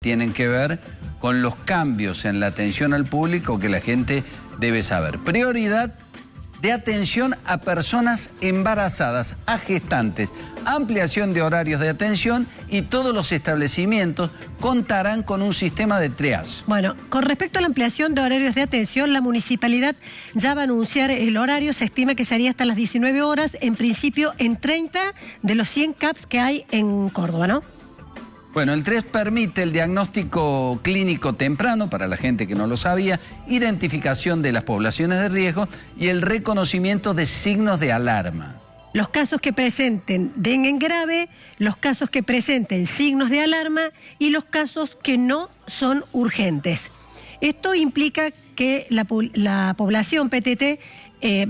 tienen que ver con los cambios en la atención al público que la gente debe saber. Prioridad de atención a personas embarazadas, a gestantes, ampliación de horarios de atención y todos los establecimientos contarán con un sistema de triage. Bueno, con respecto a la ampliación de horarios de atención, la municipalidad ya va a anunciar el horario, se estima que sería hasta las 19 horas, en principio en 30 de los 100 CAPs que hay en Córdoba, ¿no? Bueno, el TRES permite el diagnóstico clínico temprano, para la gente que no lo sabía, identificación de las poblaciones de riesgo y el reconocimiento de signos de alarma. Los casos que presenten dengue grave, los casos que presenten signos de alarma y los casos que no son urgentes. Esto implica que la población PTT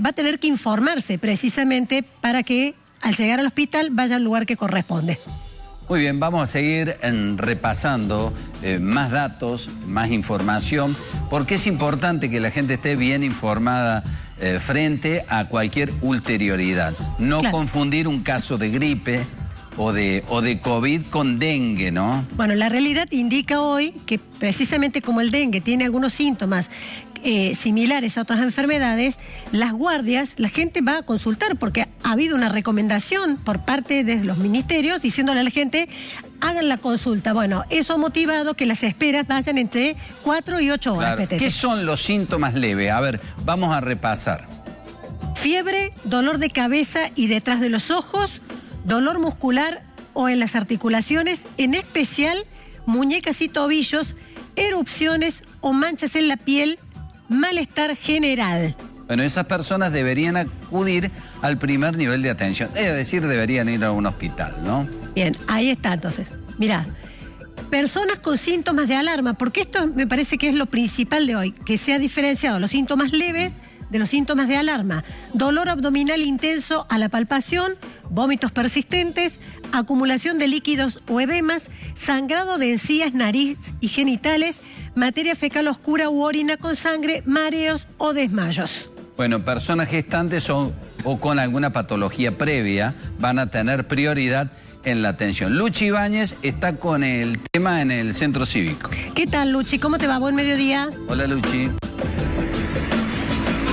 va a tener que informarse precisamente para que al llegar al hospital vaya al lugar que corresponde. Muy bien, vamos a seguir repasando más datos, más información, porque es importante que la gente esté bien informada frente a cualquier ulterioridad. No confundir un caso de gripe o de COVID con dengue, ¿no? Bueno, la realidad indica hoy que precisamente como el dengue tiene algunos síntomas similares a otras enfermedades, las guardias, la gente va a consultar porque ha habido una recomendación por parte de los ministerios diciéndole a la gente, hagan la consulta. Bueno, eso ha motivado que las esperas vayan entre 4 y 8 horas. Claro. ¿Qué son los síntomas leves? A ver, vamos a repasar. Fiebre, dolor de cabeza y detrás de los ojos, dolor muscular o en las articulaciones, en especial muñecas y tobillos, erupciones o manchas en la piel, malestar general. Bueno, esas personas deberían acudir al primer nivel de atención, es decir, deberían ir a un hospital, ¿no? Bien, ahí está entonces. Mirá, personas con síntomas de alarma, porque esto me parece que es lo principal de hoy, que se ha diferenciado los síntomas leves de los síntomas de alarma. Dolor abdominal intenso a la palpación, vómitos persistentes, acumulación de líquidos o edemas, sangrado de encías, nariz y genitales, materia fecal oscura u orina con sangre, mareos o desmayos. Bueno, personas gestantes o con alguna patología previa van a tener prioridad en la atención. Luchi Ibáñez está con el tema en el Centro Cívico. ¿Qué tal, Luchi? ¿Cómo te va? Buen mediodía. Hola, Luchi.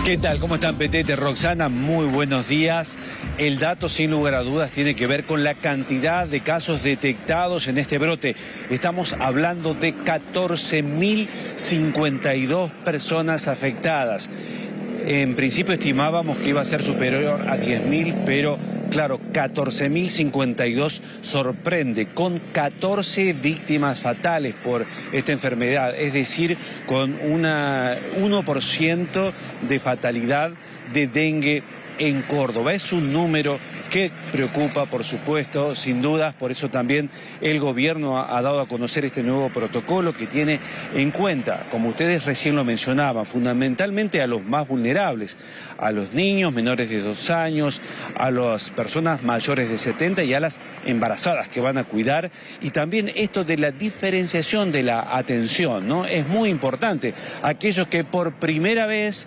¿Qué tal? ¿Cómo están, Petete, Roxana? Muy buenos días. El dato, sin lugar a dudas, tiene que ver con la cantidad de casos detectados en este brote. Estamos hablando de 14.052 personas afectadas. En principio estimábamos que iba a ser superior a 10.000, pero claro, 14.052 sorprende, con 14 víctimas fatales por esta enfermedad, es decir, con un 1% de fatalidad de dengue en Córdoba. Es un número que preocupa, por supuesto, sin dudas. Por eso también el gobierno ha dado a conocer este nuevo protocolo que tiene en cuenta, como ustedes recién lo mencionaban, fundamentalmente a los más vulnerables, a los niños menores de 2 años, a las personas mayores de 70 y a las embarazadas que van a cuidar. Y también esto de la diferenciación de la atención, ¿no? Es muy importante. Aquellos que por primera vez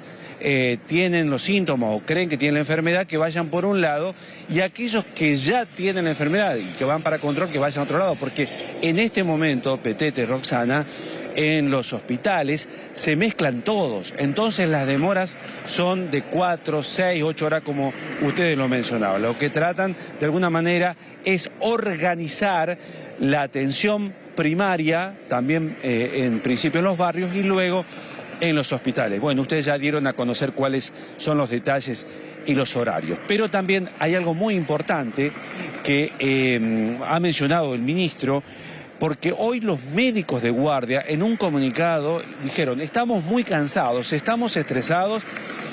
tienen los síntomas o creen que tienen la enfermedad, que vayan por un lado, y aquellos que ya tienen la enfermedad y que van para control, que vayan a otro lado, porque en este momento, Petete, Roxana, en los hospitales se mezclan todos, entonces las demoras son de 4, 6, 8 horas como ustedes lo mencionaban. Lo que tratan de alguna manera es organizar la atención primaria, también en principio en los barrios y luego en los hospitales. Bueno, ustedes ya dieron a conocer cuáles son los detalles y los horarios. Pero también hay algo muy importante que ha mencionado el ministro, porque hoy los médicos de guardia en un comunicado dijeron, estamos muy cansados, estamos estresados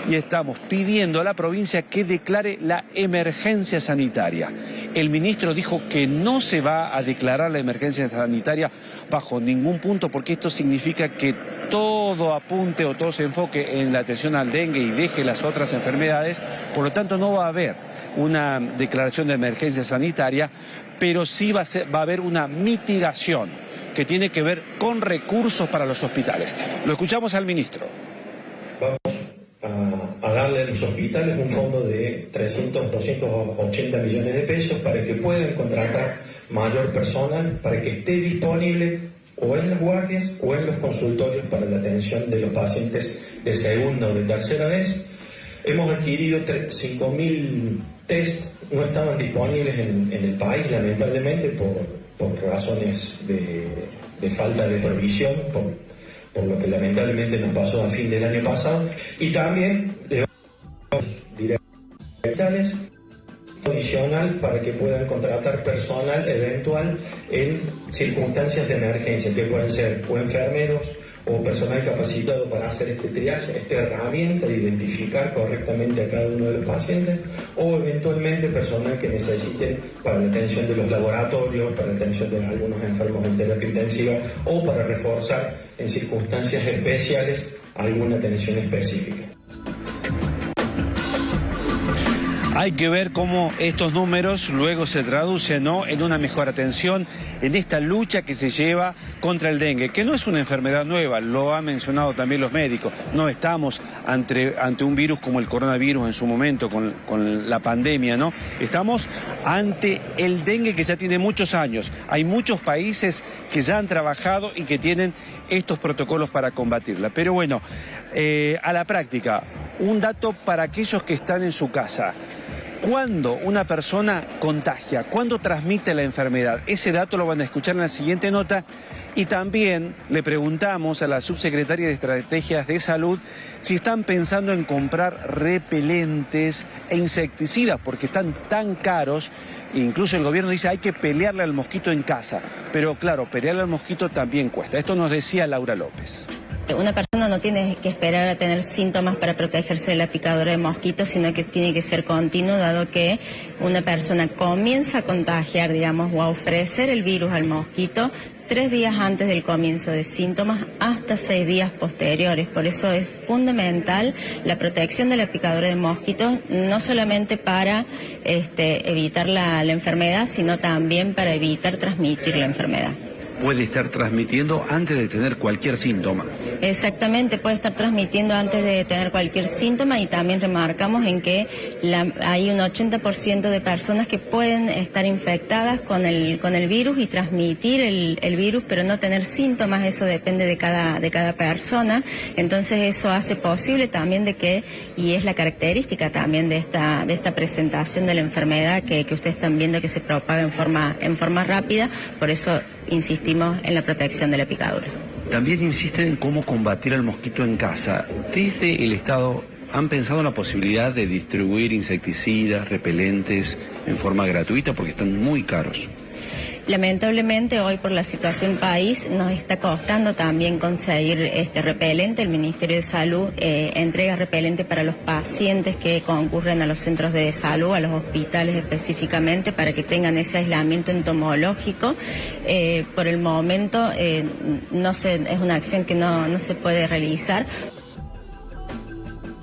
y estamos pidiendo a la provincia que declare la emergencia sanitaria. El ministro dijo que no se va a declarar la emergencia sanitaria bajo ningún punto, porque esto significa que todo apunte o todo se enfoque en la atención al dengue y deje las otras enfermedades. Por lo tanto, no va a haber una declaración de emergencia sanitaria, pero sí va a haber una mitigación que tiene que ver con recursos para los hospitales. Lo escuchamos al ministro. Vamos a darle a los hospitales un fondo de 280 millones de pesos para que puedan contratar mayor personal, para que esté disponible o en las guardias o en los consultorios para la atención de los pacientes de segunda o de tercera vez. Hemos adquirido 5.000 test, no estaban disponibles en el país, lamentablemente, por razones de falta de provisión, por lo que lamentablemente nos pasó a fin del año pasado, y también le vamos directores adicional para que puedan contratar personal eventual en circunstancias de emergencia, que pueden ser o enfermeros o personal capacitado para hacer este triage, esta herramienta de identificar correctamente a cada uno de los pacientes, o eventualmente personal que necesiten para la atención de los laboratorios, para la atención de algunos enfermos en terapia intensiva, o para reforzar en circunstancias especiales alguna atención específica. Hay que ver cómo estos números luego se traducen, ¿no?, en una mejor atención en esta lucha que se lleva contra el dengue, que no es una enfermedad nueva, lo han mencionado también los médicos. No estamos ante un virus como el coronavirus en su momento, con la pandemia, ¿no? Estamos ante el dengue que ya tiene muchos años. Hay muchos países que ya han trabajado y que tienen estos protocolos para combatirla. Pero bueno, a la práctica, un dato para aquellos que están en su casa. ¿Cuándo una persona contagia? ¿Cuándo transmite la enfermedad? Ese dato lo van a escuchar en la siguiente nota. Y también le preguntamos a la subsecretaria de Estrategias de Salud si están pensando en comprar repelentes e insecticidas, porque están tan caros. Incluso el gobierno dice hay que pelearle al mosquito en casa. Pero claro, pelearle al mosquito también cuesta. Esto nos decía Laura López. Una persona no tiene que esperar a tener síntomas para protegerse de la picadura de mosquitos, sino que tiene que ser continuo, dado que una persona comienza a contagiar, digamos, o a ofrecer el virus al mosquito 3 días antes del comienzo de síntomas hasta 6 días posteriores. Por eso es fundamental la protección de la picadura de mosquitos, no solamente para evitar la enfermedad, sino también para evitar transmitir la enfermedad. Puede estar transmitiendo antes de tener cualquier síntoma. Exactamente, puede estar transmitiendo antes de tener cualquier síntoma, y también remarcamos en que hay un 80% de personas que pueden estar infectadas con el virus y transmitir el virus, pero no tener síntomas. Eso depende de cada persona. Entonces eso hace posible también y es la característica también de esta presentación de la enfermedad que ustedes están viendo, que se propaga en forma rápida. Por eso insistimos en la protección de la picadura. También insisten en cómo combatir al mosquito en casa. Desde el Estado, ¿han pensado en la posibilidad de distribuir insecticidas, repelentes en forma gratuita? Porque están muy caros. Lamentablemente hoy, por la situación país, nos está costando también conseguir repelente. El Ministerio de Salud entrega repelente para los pacientes que concurren a los centros de salud, a los hospitales específicamente, para que tengan ese aislamiento entomológico. Por el momento es una acción que no se puede realizar.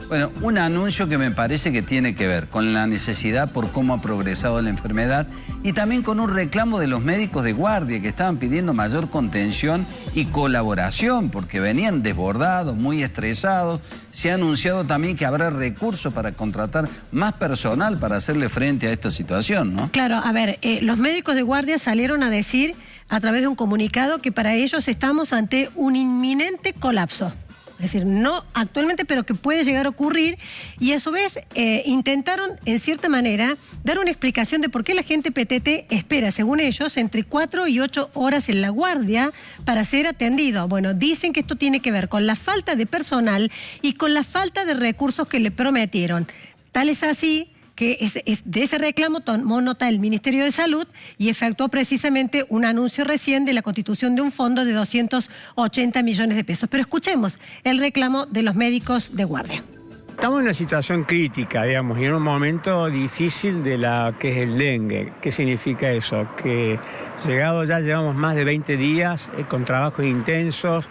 Bueno, un anuncio que me parece que tiene que ver con la necesidad por cómo ha progresado la enfermedad, y también con un reclamo de los médicos de guardia que estaban pidiendo mayor contención y colaboración porque venían desbordados, muy estresados. Se ha anunciado también que habrá recursos para contratar más personal para hacerle frente a esta situación, ¿no? Claro, a ver, los médicos de guardia salieron a decir a través de un comunicado que para ellos estamos ante un inminente colapso. Es decir, no actualmente, pero que puede llegar a ocurrir, y a su vez intentaron, en cierta manera, dar una explicación de por qué la gente PTT espera, según ellos, entre 4 y 8 horas en la guardia para ser atendido. Bueno, dicen que esto tiene que ver con la falta de personal y con la falta de recursos que le prometieron. Tal es así que de ese reclamo tomó nota el Ministerio de Salud y efectuó precisamente un anuncio recién de la constitución de un fondo de 280 millones de pesos. Pero escuchemos el reclamo de los médicos de guardia. Estamos en una situación crítica, digamos, y en un momento difícil de la que es el dengue. ¿Qué significa eso? Que ya llevamos más de 20 días con trabajos intensos,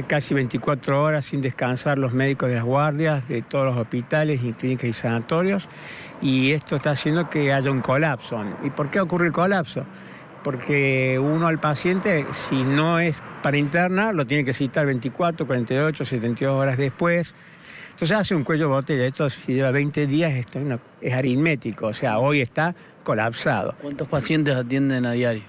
casi 24 horas sin descansar los médicos de las guardias, de todos los hospitales y clínicas y sanatorios, y esto está haciendo que haya un colapso. ¿Y por qué ocurre el colapso? Porque uno al paciente, si no es para internar, lo tiene que citar 24, 48, 72 horas después. Entonces hace un cuello de botella. Esto, si lleva 20 días, esto es aritmético, o sea, hoy está colapsado. ¿Cuántos pacientes atienden a diario?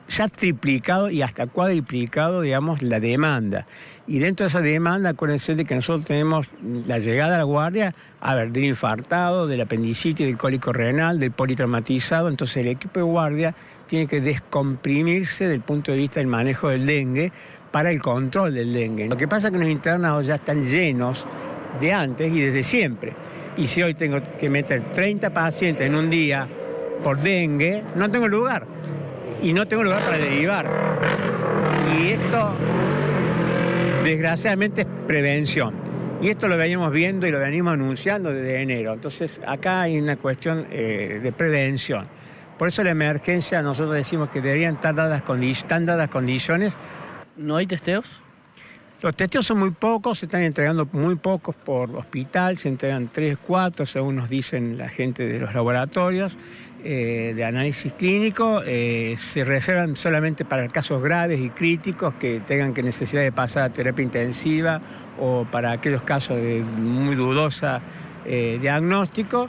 se ha triplicado y hasta cuadriplicado, digamos, la demanda. Y dentro de esa demanda, acuérdense de que nosotros tenemos la llegada a la guardia, del infartado, del apendicitis, del cólico renal, del politraumatizado. Entonces el equipo de guardia tiene que descomprimirse desde el punto de vista del manejo del dengue para el control del dengue. Lo que pasa es que los internados ya están llenos de antes y desde siempre. Y si hoy tengo que meter 30 pacientes en un día por dengue, no tengo lugar. Y no tengo lugar para derivar. Y esto, desgraciadamente, es prevención. Y esto lo veníamos viendo y lo venimos anunciando desde enero. Entonces, acá hay una cuestión de prevención. Por eso la emergencia, nosotros decimos que deberían estar dadas condiciones. ¿No hay testeos? Los testeos son muy pocos, se están entregando muy pocos por hospital, se entregan 3, 4, según nos dicen la gente de los laboratorios de análisis clínico. Se reservan solamente para casos graves y críticos que tengan que necesidad de pasar a terapia intensiva o para aquellos casos de muy dudosa diagnóstico.